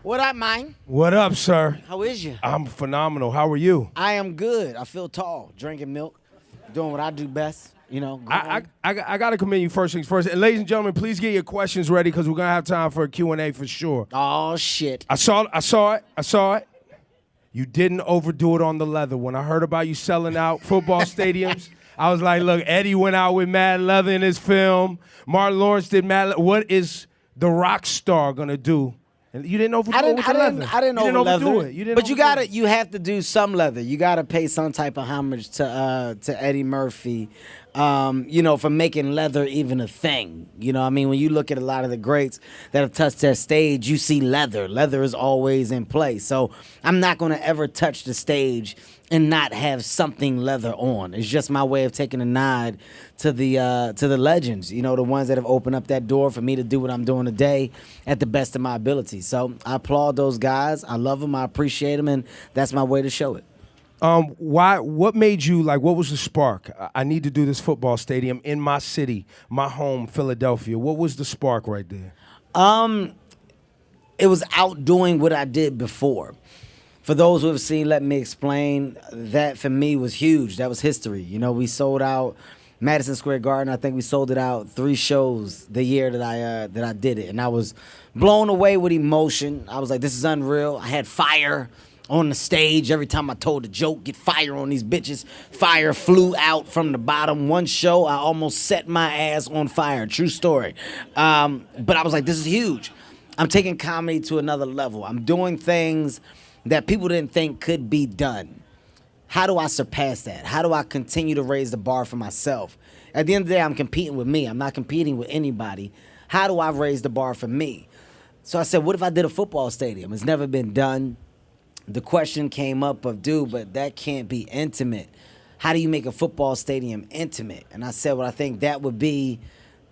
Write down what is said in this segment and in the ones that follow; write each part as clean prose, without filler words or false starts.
What up, man? What up, sir? How is you? I'm phenomenal. How are you? I am good. I feel tall, drinking milk, doing what I do best. You know, I got to commend you first things first. And ladies and gentlemen, please get your questions ready because we're going to have time for a Q&A for sure. Oh, shit. I saw it. You didn't overdo it on the leather. When I heard about you selling out football stadiums, I was like, look, Eddie went out with mad leather in his film. Martin Lawrence did mad leather. What is the rock star going to do? And you didn't overdo it with the leather. I didn't overdo it. But you have to do some leather. You got to pay some type of homage to Eddie Murphy, for making leather even a thing. You know, I mean, when you look at a lot of the greats that have touched that stage, you see leather. Leather is always in play. So I'm not going to ever touch the stage and not have something leather on. It's just my way of taking a nod to the legends, the ones that have opened up that door for me to do what I'm doing today at the best of my ability. So I applaud those guys. I love them. I appreciate them, and that's my way to show it. What made you, what was the spark? I need to do this football stadium in my city, my home, Philadelphia. What was the spark right there? It was outdoing what I did before. For those who have seen, let me explain, that for me was huge. That was history. We sold out Madison Square Garden. I think we sold it out 3 shows the year that I did it. And I was blown away with emotion. I was like, this is unreal. I had fire on the stage. Every time I told a joke, get fire on these bitches. Fire flew out from the bottom. One show, I almost set my ass on fire. True story. But I was like, this is huge. I'm taking comedy to another level. I'm doing things that people didn't think could be done. How do I surpass that? How do I continue to raise the bar for myself? At the end of the day, I'm competing with me. I'm not competing with anybody. How do I raise the bar for me? So I said, what if I did a football stadium? It's never been done. The question came up of, dude, but that can't be intimate. How do you make a football stadium intimate? And I said, well, I think that would be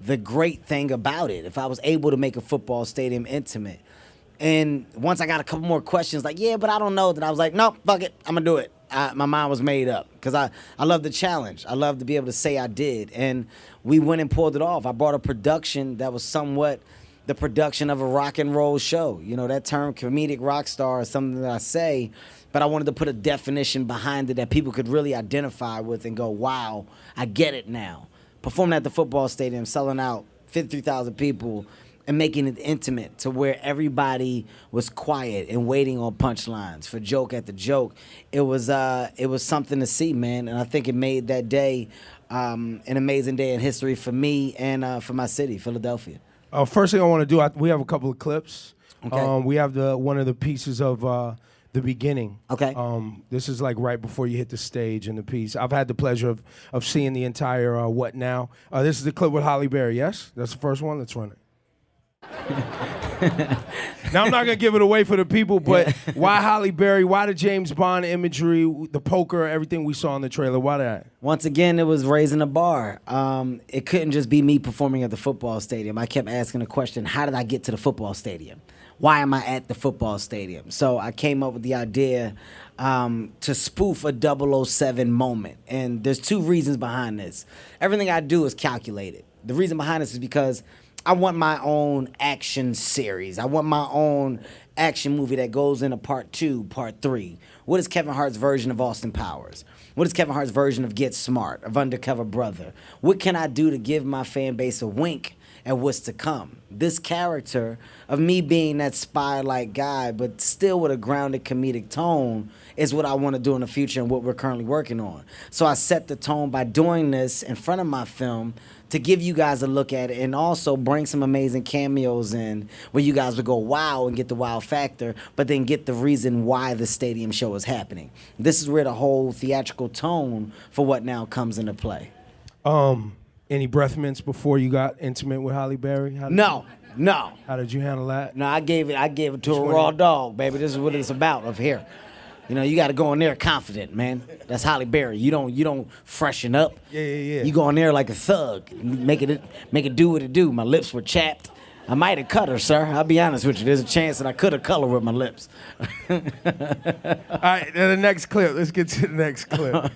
the great thing about it, if I was able to make a football stadium intimate. And once I got a couple more questions, like, yeah, but I don't know, then I was like, no, fuck it, I'm going to do it. My mind was made up because I love the challenge. I love to be able to say I did. And we went and pulled it off. I brought a production that was somewhat the production of a rock and roll show. That term comedic rock star is something that I say, but I wanted to put a definition behind it that people could really identify with and go, wow, I get it now. Performing at the football stadium, selling out 53,000 people, and making it intimate to where everybody was quiet and waiting on punchlines for joke after joke. It was something to see, man, and I think it made that day an amazing day in history for me and for my city, Philadelphia. First thing I want to do, we have a couple of clips. Okay. We have one of the pieces of the beginning. Okay. This is like right before you hit the stage in the piece. I've had the pleasure of seeing the entire What Now. This is the clip with Halle Berry, yes? That's the first one? Let's run it. Now, I'm not going to give it away for the people, but why Halle Berry? Why the James Bond imagery, the poker, everything we saw in the trailer? Why that? Once again, it was raising the bar. It couldn't just be me performing at the football stadium. I kept asking the question, how did I get to the football stadium? Why am I at the football stadium? So I came up with the idea to spoof a 007 moment. And there's 2 reasons behind this. Everything I do is calculated. The reason behind this is because I want my own action series. I want my own action movie that goes into part 2, part 3. What is Kevin Hart's version of Austin Powers? What is Kevin Hart's version of Get Smart, of Undercover Brother? What can I do to give my fan base a wink at what's to come? This character of me being that spy-like guy, but still with a grounded comedic tone, is what I want to do in the future and what we're currently working on. So I set the tone by doing this in front of my film to give you guys a look at it and also bring some amazing cameos in where you guys would go wow and get the wow factor, but then get the reason why the stadium show is happening. This is where the whole theatrical tone for What Now comes into play. Any breath mints before you got intimate with Halle Berry? No. How did you handle that? No, I gave it to a raw dog, baby. This is what it's about up here. You got to go in there confident, man. That's Halle Berry. You don't freshen up. Yeah. You go in there like a thug. Make it do what it do. My lips were chapped. I might have cut her, sir. I'll be honest with you. There's a chance that I could have colored with my lips. All right, then the next clip. Let's get to the next clip.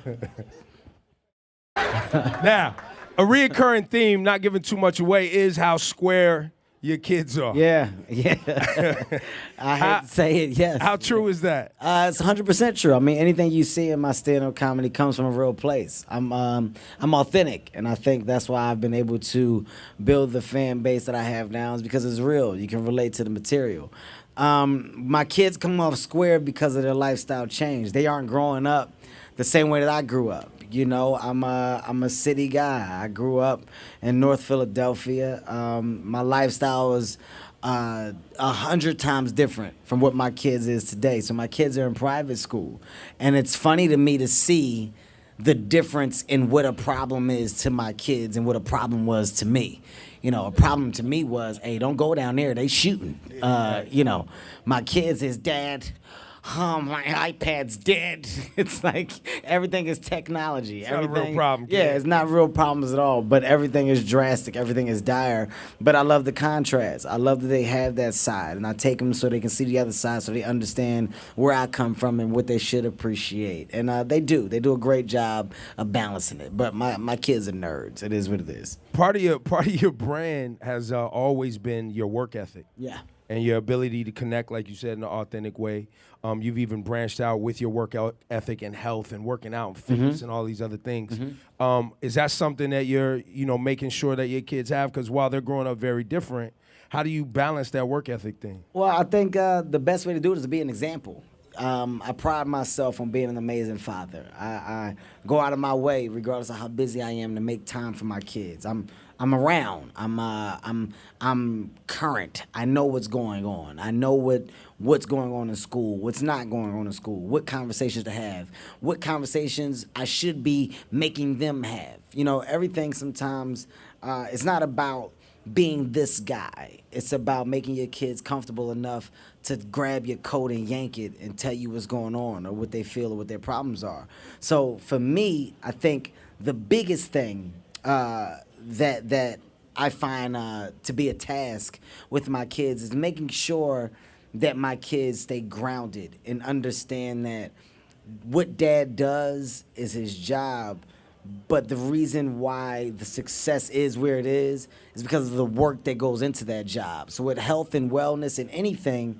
Now, a reoccurring theme, not giving too much away, is how square your kids are. Yeah. I hate to say it, yes. How true is that? It's 100% true. I mean, anything you see in my stand-up comedy comes from a real place. I'm authentic, and I think that's why I've been able to build the fan base that I have now. Is because it's real. You can relate to the material. My kids come off square because of their lifestyle change. They aren't growing up the same way that I grew up. You know, I'm a city guy. I grew up in North Philadelphia. My lifestyle is 100 times different from what my kids is today. So my kids are in private school, and it's funny to me to see the difference in what a problem is to my kids and what a problem was to me. You know, a problem to me was, hey, don't go down there. They shooting. You know, my kids is, Dad, my iPad's dead. It's like everything is technology. It's everything, not a real problem. Yeah, it's not real problems at all. But everything is drastic. Everything is dire. But I love the contrast. I love that they have that side, and I take them so they can see the other side, so they understand where I come from and what they should appreciate. And they do. They do a great job of balancing it. But my kids are nerds. It is what it is. Part of your brand has always been your work ethic. Yeah. And your ability to connect, like you said, in an authentic way. You've even branched out with your work ethic and health and working out and fitness and all these other things. Is that something that you're, making sure that your kids have? Because while they're growing up very different, how do you balance that work ethic thing? Well, I think the best way to do it is to be an example. I pride myself on being an amazing father. I go out of my way, regardless of how busy I am, to make time for my kids. I'm around. I'm current. I know what's going on. I know what's going on in school, what's not going on in school, what conversations to have, what conversations I should be making them have. You know, everything sometimes, it's not about being this guy. It's about making your kids comfortable enough to grab your coat and yank it and tell you what's going on or what they feel or what their problems are. So for me, I think the biggest thing that I find to be a task with my kids is making sure that my kids stay grounded and understand that what dad does is his job, but the reason why the success is where it is because of the work that goes into that job. So with health and wellness and anything,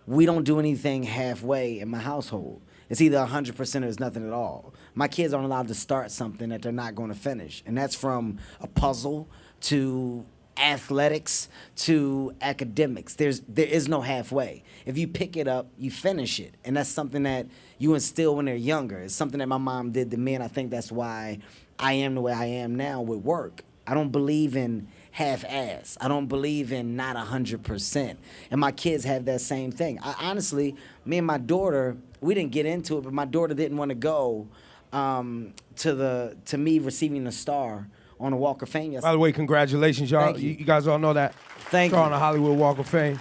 we don't do anything halfway in my household. It's either 100% or it's nothing at all. My kids aren't allowed to start something that they're not going to finish. And that's from a puzzle to athletics to academics. There is no halfway. If you pick it up, you finish it. And that's something that you instill when they're younger. It's something that my mom did to me, and I think that's why I am the way I am now with work. I don't believe in half-ass. I don't believe in not 100%. And my kids have that same thing. Honestly, me and my daughter, we didn't get into it, but my daughter didn't want to go to me receiving the star on the Walk of Fame yesterday. By the way, congratulations, y'all. Thank you. You guys all know that. Thank you. On the Hollywood Walk of Fame.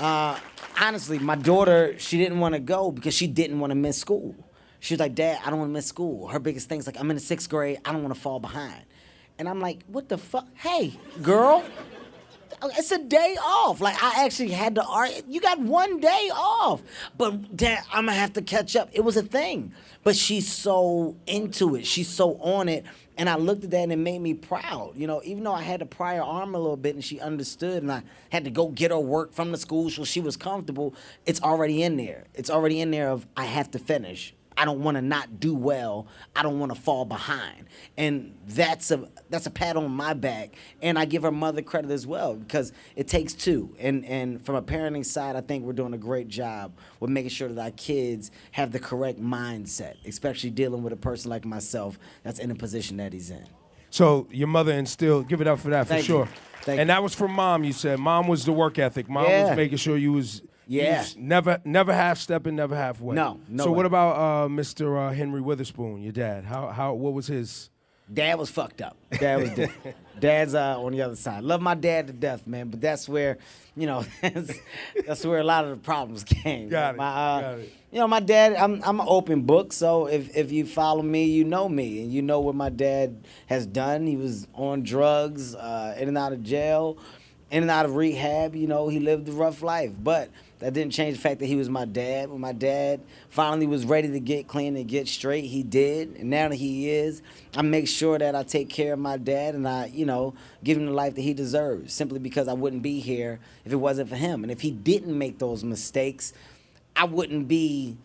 Honestly, my daughter, she didn't want to go because she didn't want to miss school. She was like, Dad, I don't want to miss school. Her biggest thing is like, I'm in the 6th grade. I don't want to fall behind. And I'm like, what the fuck? Hey, girl, it's a day off. Like, I actually had to argue. You got one day off. But, Dad, I'm going to have to catch up. It was a thing. But she's so into it. She's so on it. And I looked at that and it made me proud. You know, even though I had to pry her arm a little bit and she understood and I had to go get her work from the school so she was comfortable, it's already in there. It's already in there of I have to finish. I don't want to not do well. I don't want to fall behind. And that's a pat on my back. And I give her mother credit as well because it takes two. And from a parenting side, I think we're doing a great job with making sure that our kids have the correct mindset, especially dealing with a person like myself that's in a position that he's in. So your mother instilled, give it up for that, for sure. Thank and you. That was from Mom, you said. Mom was the work ethic. Mom was making sure you was... Yeah. Never half-stepping, never halfway. No So way. what about Mr. Henry Witherspoon, your dad? What was his... Dad was fucked up. Dad was different. Dad's on the other side. Love my dad to death, man, but that's where, that's where a lot of the problems came. Got it. My dad, I'm an open book, so if you follow me, you know me, and you know what my dad has done. He was on drugs, in and out of jail, in and out of rehab. He lived a rough life, but That didn't change the fact that he was my dad. When my dad finally was ready to get clean and get straight, he did. And now that he is, I make sure that I take care of my dad and I, give him the life that he deserves, simply because I wouldn't be here if it wasn't for him. And if he didn't make those mistakes, I wouldn't be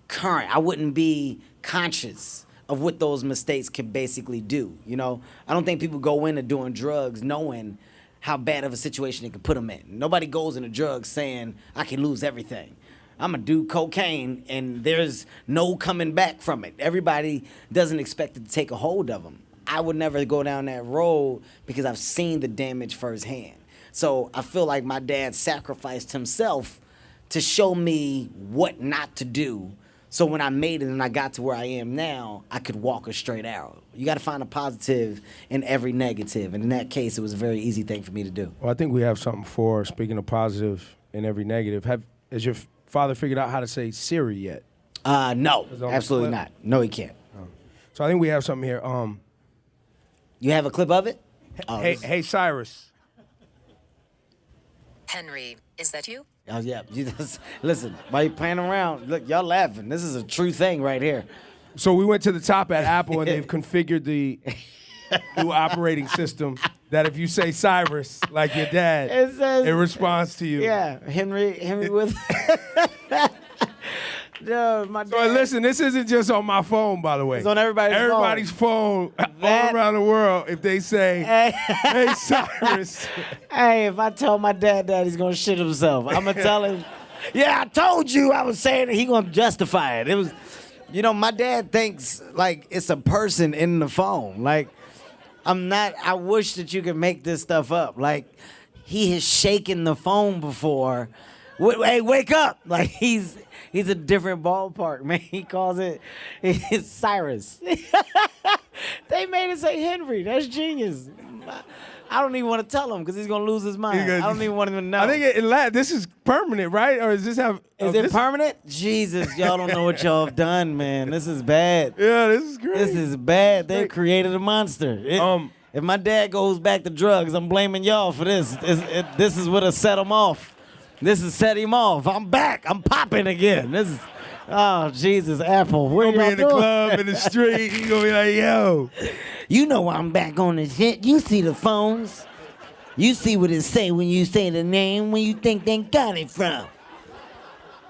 current. I wouldn't be conscious of what those mistakes could basically do. I don't think people go into doing drugs knowing how bad of a situation it could put them in. Nobody goes into drugs saying, I can lose everything. I'm going to do cocaine, and there's no coming back from it. Everybody doesn't expect it to take a hold of them. I would never go down that road because I've seen the damage firsthand. So I feel like my dad sacrificed himself to show me what not to do. So when I made it and I got to where I am now, I could walk a straight arrow. You got to find a positive in every negative. And in that case, it was a very easy thing for me to do. Well, I think we have something for speaking of positive in every negative. Has your father figured out how to say Siri yet? No, absolutely not. No, he can't. Oh. So I think we have something here. You have a clip of it? Hey, Cyrus. Henry, is that you? Oh, yeah. Listen, while you playing around, look, y'all laughing. This is a true thing right here. So we went to the top at Apple, and they've configured the new operating system that if you say Cyrus, like your dad, it responds to you. Yeah, Henry with... No, my dad. So listen, this isn't just on my phone, by the way. It's on everybody's phone. All around the world. If they say, "Hey, Cyrus," hey, if I tell my dad that, he's gonna shit himself. I'm gonna tell him, "Yeah, I told you." I was saying it. He gonna justify it. It was, my dad thinks like it's a person in the phone. Like, I'm not. I wish that you could make this stuff up. Like, he has shaken the phone before. Hey, wake up! Like he's a different ballpark, man. He calls it's Cyrus. They made it say Henry. That's genius. I don't even want to tell him because he's gonna lose his mind. I don't even want him to know. I think this is permanent, right? Or is this have? Is it permanent? Jesus, y'all don't know what y'all have done, man. This is bad. Yeah, this is great. This is bad. They created a monster. If my dad goes back to drugs, I'm blaming y'all for this. This is what'll set him off. This has set him off. I'm back. I'm popping again. This is, oh, Jesus, Apple. What You're y'all going to be in the club, in the street. You're going to be like, yo. You know I'm back on the shit. You see the phones. You see what it say when you say the name, when you think they got it from.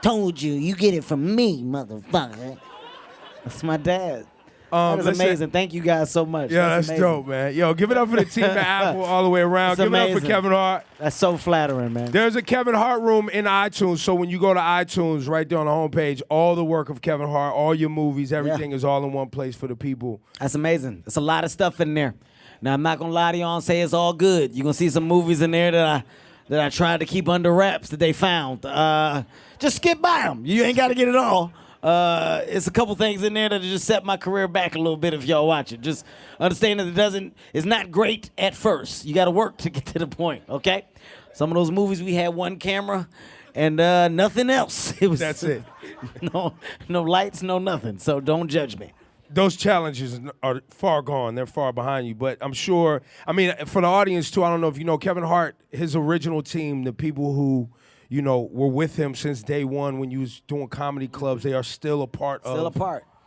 Told you, you get it from me, motherfucker. That's my dad. That is amazing. Thank you guys so much. Yeah, that's dope, man. Yo, give it up for the team at Apple all the way around. Give it up for Kevin Hart. That's so flattering, man. There's a Kevin Hart room in iTunes, so when you go to iTunes, right there on the homepage, all the work of Kevin Hart, all your movies, everything is all in one place for the people. That's amazing. There's a lot of stuff in there. Now, I'm not going to lie to y'all and say it's all good. You're going to see some movies in there that I tried to keep under wraps that they found. Just skip by them. You ain't got to get it all. It's a couple things in there that just set my career back a little bit if y'all watch it. Just understand that it's not great at first. You got to work to get to the point, okay? Some of those movies we had one camera and nothing else. That's it. No lights, no nothing. So don't judge me. Those challenges are far gone. They're far behind you. But I'm sure, for the audience too, I don't know if you know, Kevin Hart, his original team, the people who were with him since day one when you was doing comedy clubs. They are still a part of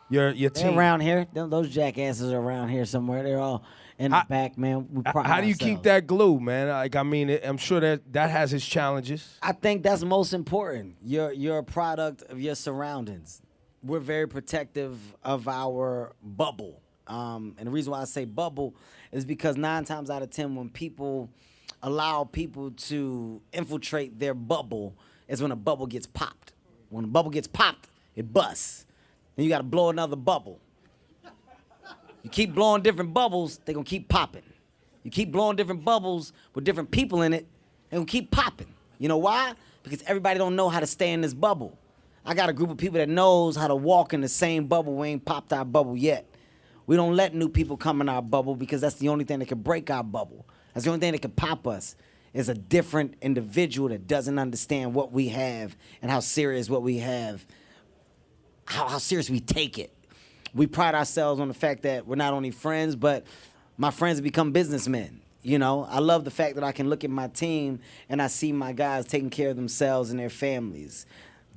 your team. They're around here. Those jackasses are around here somewhere. They're all in the back, man. How do you keep that glue, man? I'm sure that has its challenges. I think that's most important. You're a product of your surroundings. We're very protective of our bubble. And the reason why I say bubble is because 9 times out of 10 when people allow people to infiltrate their bubble is when a bubble gets popped. When a bubble gets popped, it busts. Then you got to blow another bubble. You keep blowing different bubbles, they're going to keep popping. You keep blowing different bubbles with different people in it, they're going to keep popping. You know why? Because everybody don't know how to stay in this bubble. I got a group of people that knows how to walk in the same bubble. We ain't popped our bubble yet. We don't let new people come in our bubble because that's the only thing that can break our bubble. That's the only thing that can pop us is a different individual that doesn't understand what we have and how serious what we have, how serious we take it. We pride ourselves on the fact that we're not only friends, but my friends have become businessmen. You know, I love the fact that I can look at my team and I see my guys taking care of themselves and their families.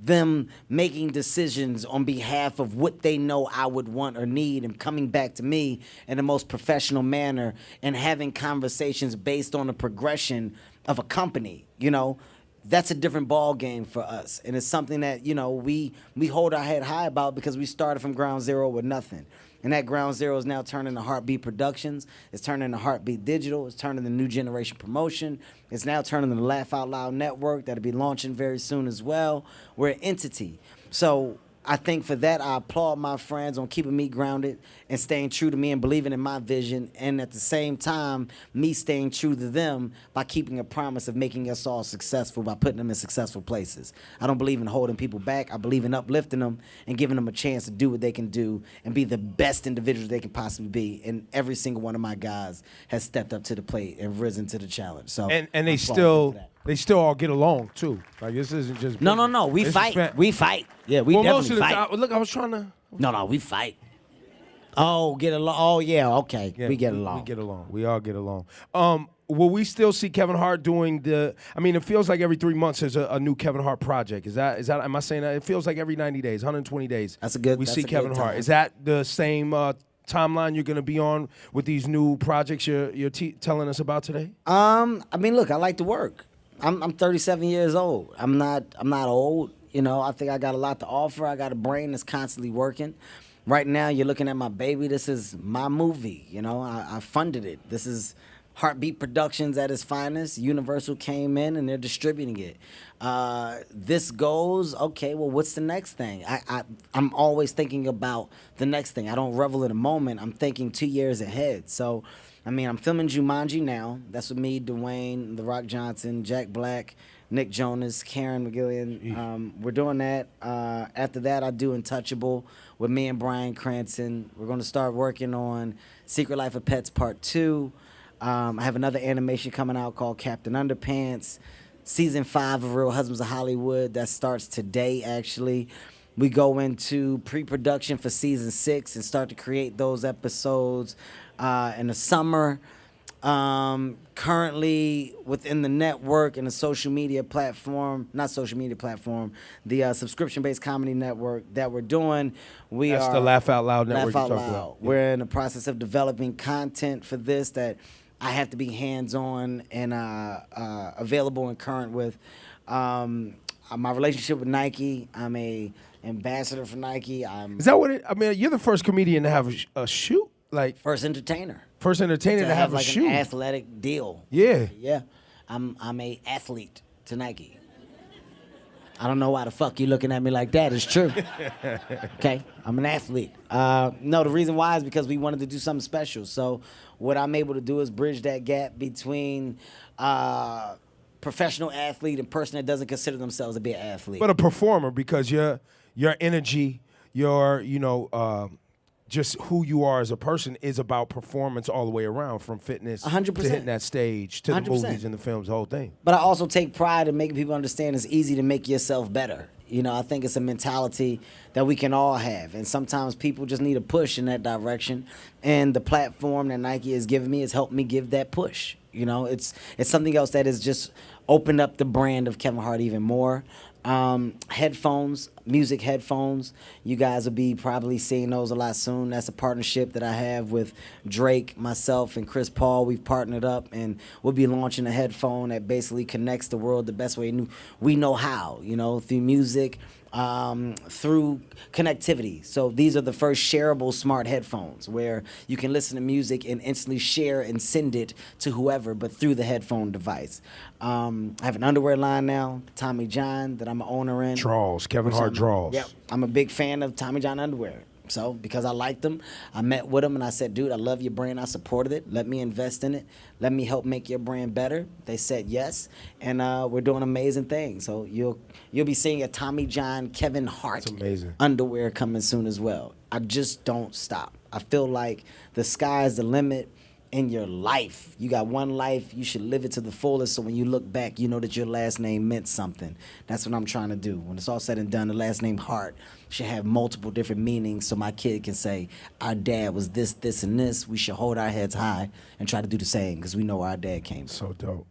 Them making decisions on behalf of what they know I would want or need and coming back to me in the most professional manner and having conversations based on the progression of a company, you know. That's a different ball game for us. And it's something that, you know, we hold our head high about because we started from ground zero with nothing. And that ground zero is now turning to Heartbeat Productions. It's turning to Heartbeat Digital. It's turning to New Generation Promotion. It's now turning to the Laugh Out Loud Network that'll be launching very soon as well. We're an entity. So I think for that, I applaud my friends on keeping me grounded and staying true to me and believing in my vision. And at the same time, me staying true to them by keeping a promise of making us all successful by putting them in successful places. I don't believe in holding people back. I believe in uplifting them and giving them a chance to do what they can do and be the best individuals they can possibly be. And every single one of my guys has stepped up to the plate and risen to the challenge. So and they still all get along too. Like this isn't just no. We fight. We fight. Yeah, we definitely most of the fight. time, look, I was trying to. No, we fight. Oh, get along. Oh, yeah, okay. Yeah, we get along. We get along. We all get along. Will we still see Kevin Hart doing the? I mean, it feels like every 3 months there's a new Kevin Hart project. Is that? Am I saying that? It feels like every 90 days, 120 days. That's a good. We that's see a Kevin good Hart. time. Is that the same timeline you're going to be on with these new projects you're telling us about today? I mean, look, I like to work. I'm 37 years old. I'm not old. You know, I think I got a lot to offer. I got a brain that's constantly working. Right now, you're looking at my baby. This is my movie. You know, I funded it. This is Heartbeat Productions at its finest. Universal came in and they're distributing it. This goes, okay, well, what's the next thing? I'm always thinking about the next thing. I don't revel in the moment. I'm thinking 2 years ahead. So, I mean, I'm filming Jumanji now. That's with me, Dwayne, The Rock Johnson, Jack Black, Nick Jonas, Karen McGillian. We're doing that. After that, I do Untouchable with me and Bryan Cranston. We're going to start working on Secret Life of Pets Part 2. I have another animation coming out called Captain Underpants. Season 5 of Real Husbands of Hollywood. That starts today, actually. We go into pre-production for Season 6 and start to create those episodes in the summer. Currently within the network and the social media platform, not social media platform, the subscription-based comedy network that we're doing. That's the Laugh Out Loud network Laugh Out you're talking Loud. about. We're in the process of developing content for this that I have to be hands-on and available and current with. My relationship with Nike, I'm a ambassador for Nike. Is that what it? I mean, you're the first comedian to have a shoot, like first entertainer. First entertainer to have a like shoe. An athletic deal. Yeah. Yeah. I'm a athlete to Nike. I don't know why the fuck you looking at me like that. It's true. Okay? I'm an athlete. No, the reason why is because we wanted to do something special. So what I'm able to do is bridge that gap between professional athlete and person that doesn't consider themselves to be an athlete. But a performer, because your energy, your just who you are as a person is about performance all the way around, from fitness 100%. to hitting that stage to 100%. the movies and the films, the whole thing. But I also take pride in making people understand it's easy to make yourself better. You know, I think it's a mentality that we can all have. And sometimes people just need a push in that direction. And the platform that Nike has given me has helped me give that push. You know, it's something else that has just opened up the brand of Kevin Hart even more. Headphones, music headphones. You guys will be probably seeing those a lot soon. That's a partnership that I have with Drake, myself, and Chris Paul. We've partnered up, and we'll be launching a headphone that basically connects the world the best way we know how, you know, through music, through connectivity. So these are the first shareable smart headphones where you can listen to music and instantly share and send it to whoever, but through the headphone device. I have an underwear line now, Tommy John, that I'm an owner in. Draws, Kevin Hart draws. Yep, I'm a big fan of Tommy John underwear. So because I liked them, I met with them and I said, dude, I love your brand. I supported it. Let me invest in it. Let me help make your brand better. They said yes, and we're doing amazing things. So you'll be seeing a Tommy John Kevin Hart underwear coming soon as well. I just don't stop. I feel like the sky is the limit. in your life. You got one life, you should live it to the fullest, so when you look back, you know that your last name meant something. That's what I'm trying to do. When it's all said and done, the last name Hart should have multiple different meanings, so my kid can say, our dad was this, this, and this. We should hold our heads high and try to do the same, because we know where our dad came from. So dope.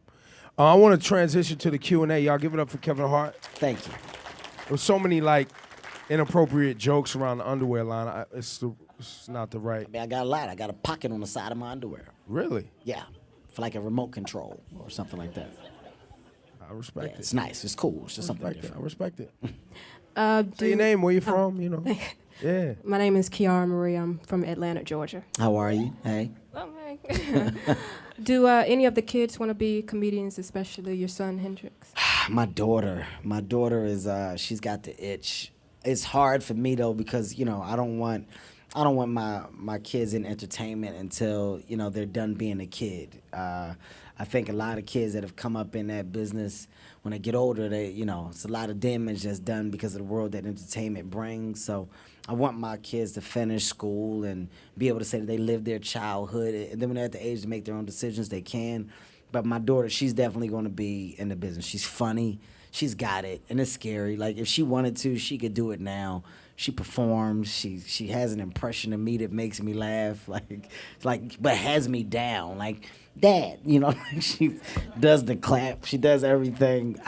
I want to transition to the Q&A. Y'all give it up for Kevin Hart. Thank you. There was so many, like, inappropriate jokes around the underwear line. It's not the right. I mean, I got a lot. I got a pocket on the side of my underwear. Really? Yeah, for like a remote control or something like that. I respect it. It's nice. It's cool. It's just something different. I respect it. Say your name, where you from, you know. Yeah. My name is Kiara Marie. I'm from Atlanta, Georgia. How are you? Hey. Oh, hey. Do any of the kids want to be comedians, especially your son, Hendrix? My daughter is she's got the itch. It's hard for me though, because you know I don't want my kids in entertainment until you know they're done being a kid. I think a lot of kids that have come up in that business, when they get older, it's a lot of damage that's done because of the world that entertainment brings. So I want my kids to finish school and be able to say that they lived their childhood, and then when they're at the age to make their own decisions, they can. But my daughter, she's definitely going to be in the business. She's funny. She's got it, and it's scary. Like, if she wanted to, she could do it now. She performs. She has an impression of me that makes me laugh, but has me down. Like, Dad, she does the clap. She does everything.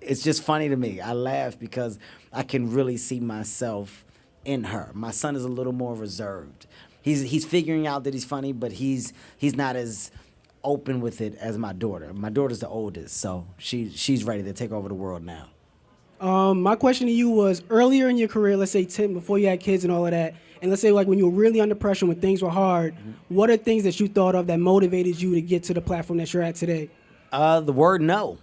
It's just funny to me. I laugh because I can really see myself in her. My son is a little more reserved. He's figuring out that he's funny, but he's not as open with it as my daughter. My daughter's the oldest, so she's ready to take over the world now. My question to you was, earlier in your career, let's say 10, before you had kids and all of that, and let's say like when you were really under pressure, when things were hard, what are things that you thought of that motivated you to get to the platform that you're at today? The word no.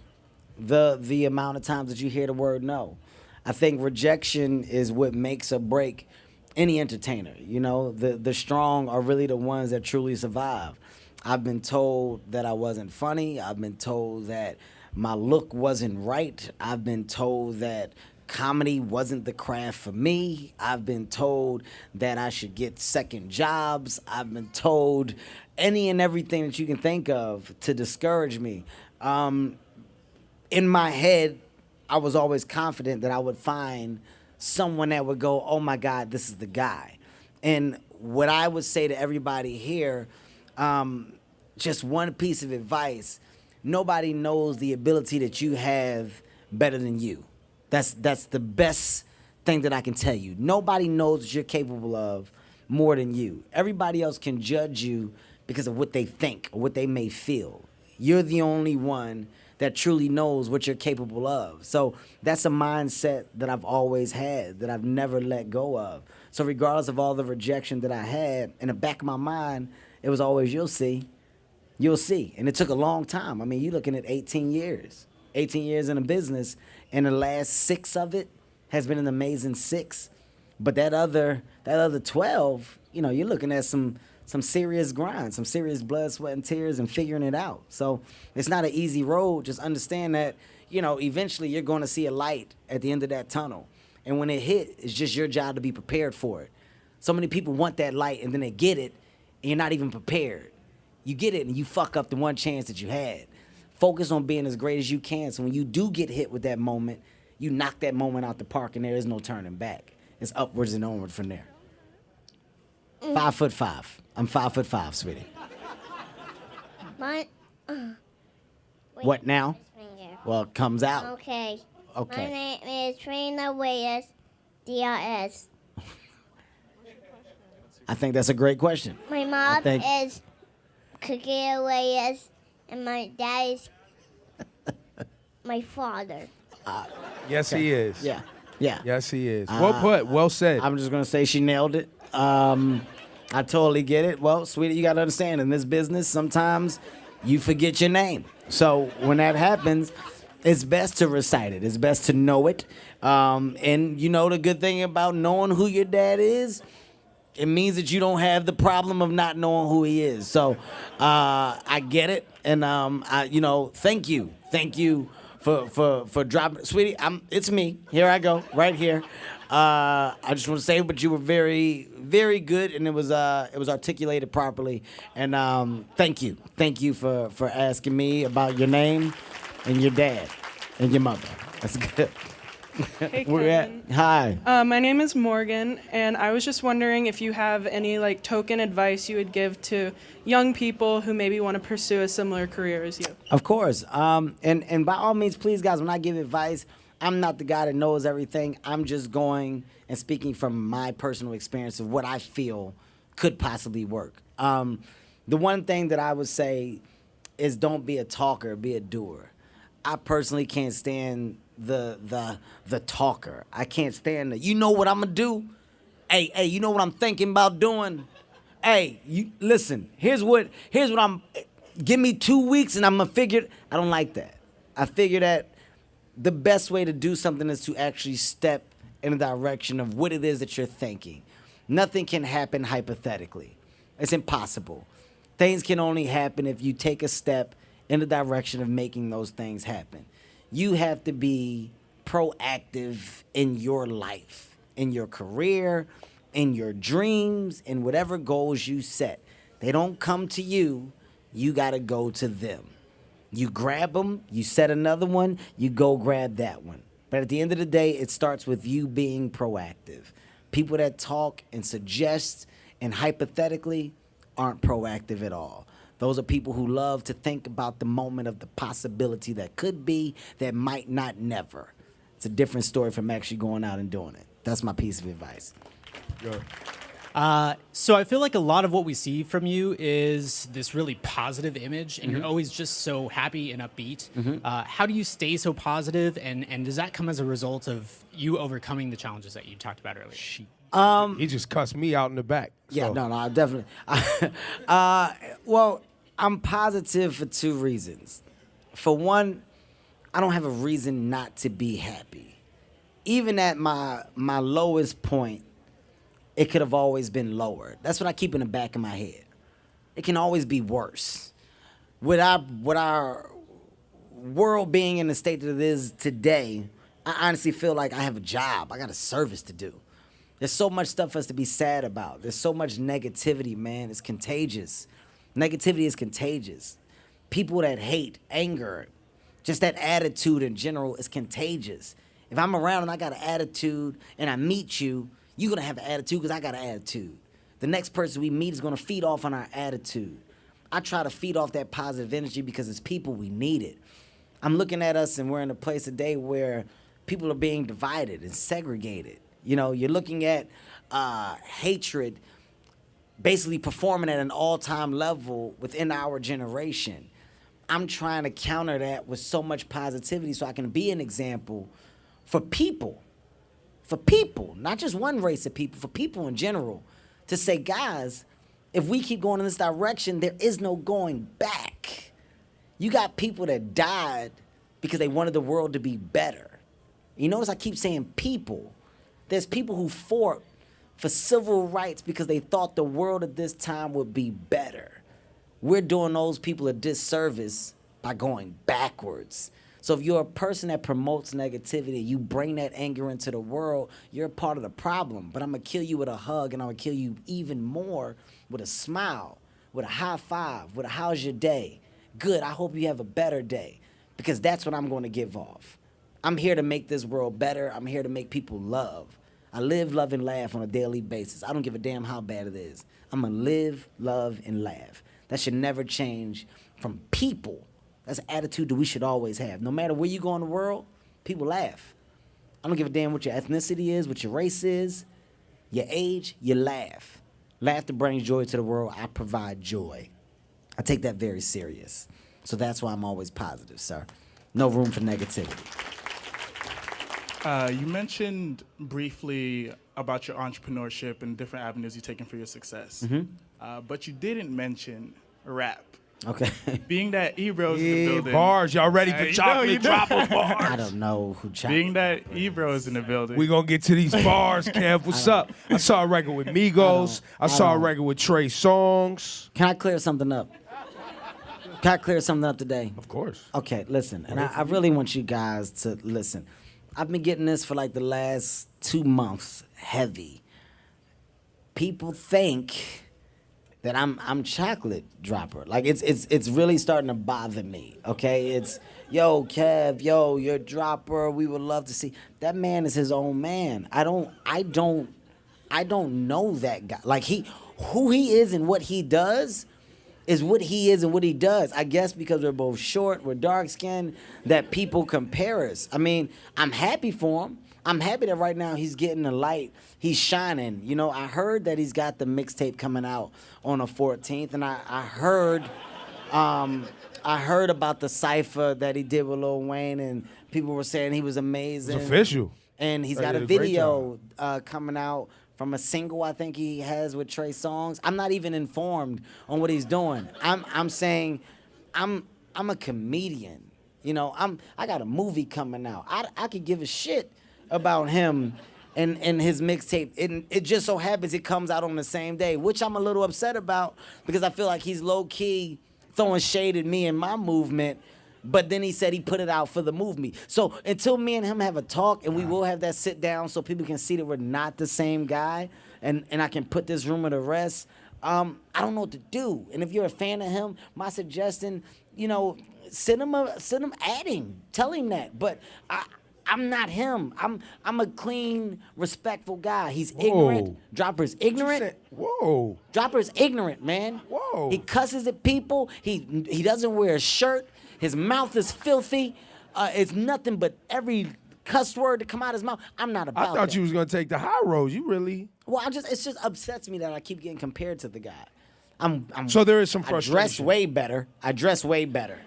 The amount of times that you hear the word no. I think rejection is what makes or break any entertainer. The strong are really the ones that truly survive. I've been told that I wasn't funny. I've been told that my look wasn't right. I've been told that comedy wasn't the craft for me. I've been told that I should get second jobs. I've been told any and everything that you can think of to discourage me. In my head, I was always confident that I would find someone that would go, oh my God, this is the guy. And what I would say to everybody here, just one piece of advice: nobody knows the ability that you have better than you. That's the best thing that I can tell you. Nobody knows what you're capable of more than you. Everybody else can judge you because of what they think or what they may feel. You're the only one that truly knows what you're capable of. So that's a mindset that I've always had, that I've never let go of. So regardless of all the rejection that I had, in the back of my mind, it was always, you'll see. You'll see. And it took a long time. I mean, you're looking at 18 years. 18 years in a business, and the last 6 of it has been an amazing 6. But that other 12, you're looking at some serious grind, some serious blood, sweat, and tears, and figuring it out. So it's not an easy road. Just understand that, eventually you're going to see a light at the end of that tunnel. And when it hit, it's just your job to be prepared for it. So many people want that light, and then they get it, and you're not even prepared. You get it, and you fuck up the one chance that you had. Focus on being as great as you can, so when you do get hit with that moment, you knock that moment out the park, and there is no turning back. It's upwards and onward from there. 5'5". I'm 5'5", sweetie. What now? Well, it comes out. Okay. Okay. My name is Trina Reyes, DRS. I think that's a great question. My mom is Kagia Reyes, and my dad is my father. Yes, he is. Yeah. Yes, he is. Well put. Well said. I'm just going to say she nailed it. I totally get it. Well, sweetie, you got to understand, in this business, sometimes you forget your name. So when that happens, it's best to recite it. It's best to know it. And the good thing about knowing who your dad is, it means that you don't have the problem of not knowing who he is. So I get it. And, thank you. Thank you for dropping. Sweetie, it's me. Here I go, right here. I just want to say, but you were very, very good, and it was articulated properly. And thank you for asking me about your name, and your dad, and your mother. That's good. Hey, Where we at? Ken. Hi. My name is Morgan, and I was just wondering if you have any like token advice you would give to young people who maybe want to pursue a similar career as you. Of course. And by all means, please, guys, when I give advice, I'm not the guy that knows everything. I'm just going and speaking from my personal experience of what I feel could possibly work. The one thing that I would say is don't be a talker, be a doer. I personally can't stand the talker. I can't stand the, you know what I'm gonna do? Hey, you know what I'm thinking about doing? Hey, you listen, here's what I'm, give me 2 weeks and I'm gonna figure, I don't like that. I figure that the best way to do something is to actually step in the direction of what it is that you're thinking. Nothing can happen hypothetically. It's impossible. Things can only happen if you take a step in the direction of making those things happen. You have to be proactive in your life, in your career, in your dreams, in whatever goals you set. They don't come to you, you gotta go to them. You grab them, you set another one, you go grab that one. But at the end of the day, it starts with you being proactive. People that talk and suggest and hypothetically aren't proactive at all. Those are people who love to think about the moment of the possibility that could be, that might not, never. It's a different story from actually going out and doing it. That's my piece of advice. Go. So I feel like a lot of what we see from you is this really positive image, and you're always just so happy and upbeat. How do you stay so positive, and does that come as a result of you overcoming the challenges that you talked about earlier? He just cussed me out in the back. Yeah, so. no, definitely. Well, I'm positive for two reasons. For one, I don't have a reason not to be happy. Even at my lowest point, it could have always been lower. That's what I keep in the back of my head. It can always be worse. With our world being in the state that it is today, I honestly feel like I have a job. I got a service to do. There's so much stuff for us to be sad about. There's so much negativity, man. It's contagious. Negativity is contagious. People that hate, anger, just that attitude in general is contagious. If I'm around and I got an attitude and I meet you, you're going to have an attitude because I got an attitude. The next person we meet is going to feed off on our attitude. I try to feed off that positive energy because as people, we need it. I'm looking at us and we're in a place today where people are being divided and segregated. You know, you're looking at hatred basically performing at an all-time level within our generation. I'm trying to counter that with so much positivity so I can be an example for people. For people, not just one race of people, for people in general, to say, guys, if we keep going in this direction, there is no going back. You got people that died because they wanted the world to be better. You notice I keep saying people. There's people who fought for civil rights because they thought the world at this time would be better. We're doing those people a disservice by going backwards. So if you're a person that promotes negativity, you bring that anger into the world, you're a part of the problem. But I'm going to kill you with a hug, and I'm going to kill you even more with a smile, with a high five, with a how's your day? Good, I hope you have a better day, because that's what I'm going to give off. I'm here to make this world better. I'm here to make people love. I live, love, and laugh on a daily basis. I don't give a damn how bad it is. I'm going to live, love, and laugh. That should never change from people. That's an attitude that we should always have. No matter where you go in the world, people laugh. I don't give a damn what your ethnicity is, what your race is, your age, you laugh. Laughter brings joy to the world. I provide joy. I take that very serious. So that's why I'm always positive, sir. No room for negativity. You mentioned briefly about your entrepreneurship and different avenues you're taking for your success. But you didn't mention rap. Okay. Being that Ebro's in the building. Bars, y'all ready for chocolate dropper bars? I don't know who chocolate. Being that Ebro's in the building. We gonna get to these bars, Kev. What's up? I saw a record with Migos. I saw a record with Trey Songz. Can I clear something up? Can I clear something up today? Of course. Okay, listen. And I really want you guys to listen. I've been getting this for like the last 2 months, heavy. People think that I'm chocolate dropper. Like it's really starting to bother me. Okay, it's yo Kev, yo you're dropper. We would love to see that man is his own man. I don't know that guy. Like who he is and what he does is what he is and what he does. I guess because we're both short, we're dark skinned, that people compare us. I mean, I'm happy for him. I'm happy that right now he's getting the light. He's shining. You know, I heard that he's got the mixtape coming out on the 14th, and I heard about the cipher that he did with Lil Wayne, and people were saying he was amazing. It's official. And he's got a video coming out from a single I think he has with Trey Songz. I'm not even informed on what he's doing. I'm saying I'm a comedian. You know, I got a movie coming out. I could give a shit about him and his mixtape. It just so happens it comes out on the same day, which I'm a little upset about because I feel like he's low-key throwing shade at me and my movement, but then he said he put it out for the movement. So until me and him have a talk, and we will have that sit down so people can see that we're not the same guy, and I can put this rumor to rest, I don't know what to do. And if you're a fan of him, my suggestion, you know, send him at him. Tell him that. But I'm not him. I'm a clean, respectful guy. He's ignorant. Dropper's ignorant. Whoa. Dropper's ignorant, man. Whoa. He cusses at people. He doesn't wear a shirt. His mouth is filthy. It's nothing but every cuss word to come out of his mouth. I'm not about that. I thought you was gonna take the high road. You really? Well, it just upsets me that I keep getting compared to the guy. So there is some frustration. I dress way better.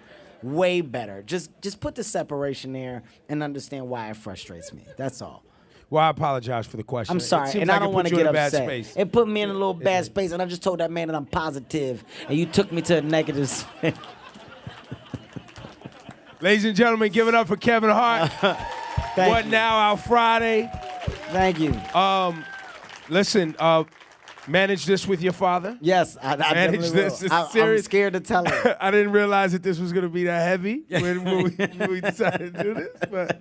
Way better. Just put the separation there and understand why it frustrates me. That's all. Well, I apologize for the question. I'm sorry, and I don't want to get upset. It put me in a little bad space, and I just told that man that I'm positive, and you took me to a negative space. Ladies and gentlemen, give it up for Kevin Hart. What Now, our Friday. Thank you. Listen, manage this with your father? Yes, I manage this. I'm scared to tell him. I didn't realize that this was going to be that heavy when we decided to do this. But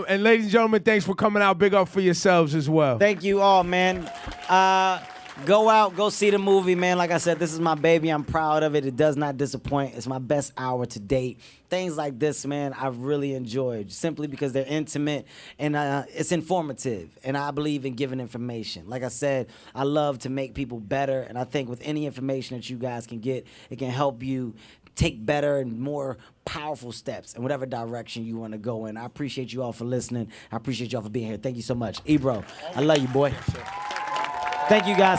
and ladies and gentlemen, thanks for coming out. Big up for yourselves as well. Thank you all, man. Go out, go see the movie, man. Like I said, this is my baby. I'm proud of it. It does not disappoint. It's my best hour to date. Things like this, man, I've really enjoyed simply because they're intimate and it's informative. And I believe in giving information. Like I said, I love to make people better. And I think with any information that you guys can get, it can help you take better and more powerful steps in whatever direction you want to go in. I appreciate you all for listening. I appreciate you all for being here. Thank you so much. Ebro, I love you, boy. Thank you, guys.